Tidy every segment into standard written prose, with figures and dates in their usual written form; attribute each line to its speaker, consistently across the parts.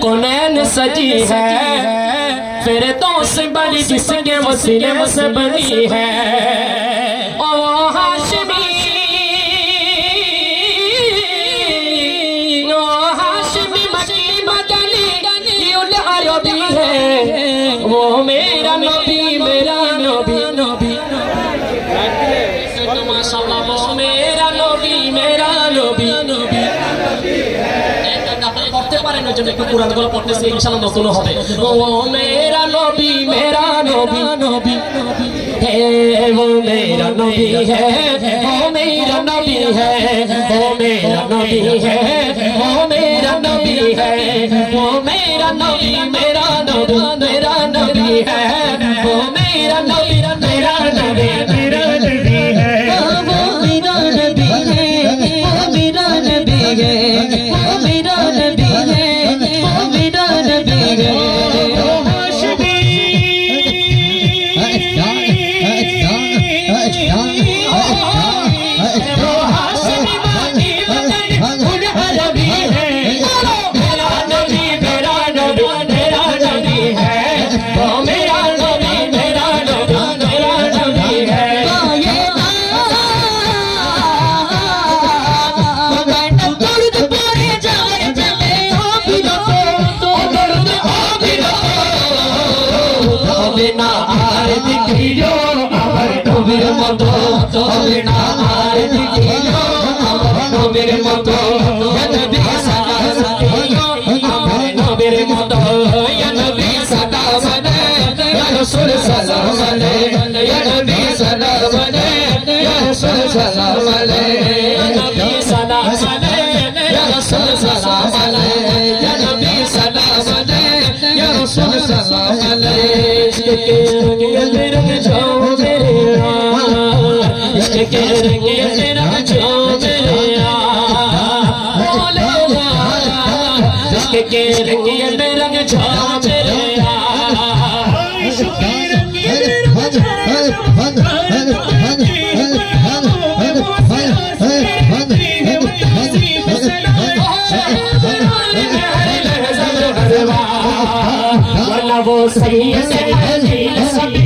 Speaker 1: कौनैन सजी है, फिर तो से बड़ी जिसके वसीले से बनी है। ओ हाशमी मकी मदनी उल अरबी है, वो मेरा नबी मेरा नबी नबी माशाअल्लाह, वो मेरा नबी मेरा नबी नबी। पढ़ते पारेन ওই জন্য একটু কুরআনগুলো পড়তেছি, ইনশাআল্লাহ নতুন হবে। ও মেরা নবী মেরা নবী নবী है, वो मेरा नबी है, वो मेरा नबी है, वो मेरा नबी है, वो मेरा नबी है, वो मेरा नबी मेरा नबी मेरा नबी है, वो मेरा नबी मेरा नबी मेरा नबी है, वो मेरा नबी है, वो मेरा नबी है, वो मेरा नबी है, वो मेरा नबी है। वो सही से सभी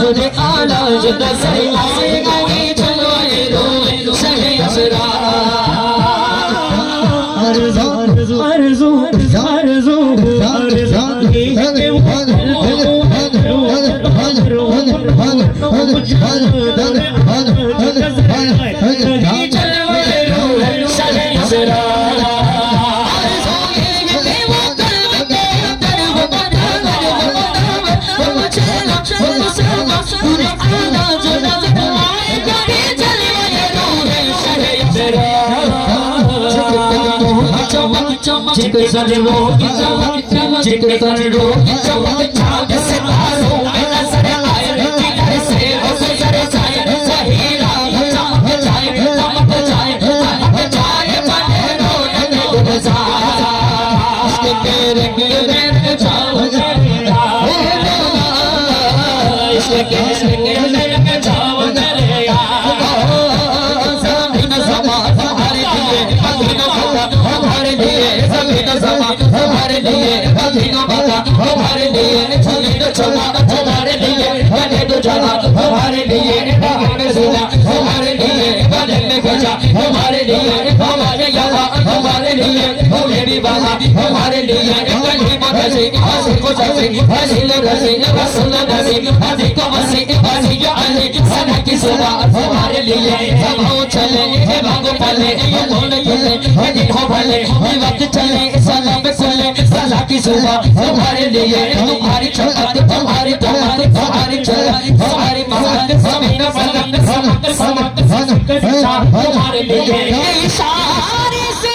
Speaker 1: मुझे आला जुदा से आएगी चलवाए रो सही असरा आरज़ू आरज़ू आरज़ू आरज़ू जिक्र करे वो जिक्र करे वो चाँद से तारों में नजर आए किधर से वो गुजर जाए सही राह चमक जाए चमक जाए चमक जाए बने रोने गुलजार इसके रंग में जाओ इसके रंग में जाओ मेरे यार ज़मीन ज़मान हमारे लिए हमारे लिए हमारे लिए हमारे लिए छुली छुला हमारे लिए बने तो जला हमारे लिए हमारे लिए बने में बचा हमारे लिए हमारे यहाँ हमारे लिए मेरी बाबा हमारे लिए कहीं मदसी हंसी को जैसे हंसी ले रसी रसूल नसी हंसी को हंसी हंसी या अली सना की सुबह हमारे लिए हम हो चले हे भागो पले ये बोले चले हे दिन हो भले ये वक्त चले सलाम चले सला की सुबह हमारे लिए तुम्हारी चमक तुम्हारी तुम्हारी तुम्हारी चमक हमारी महक समीना फलक समक समक समक हमारे लिए इशारे से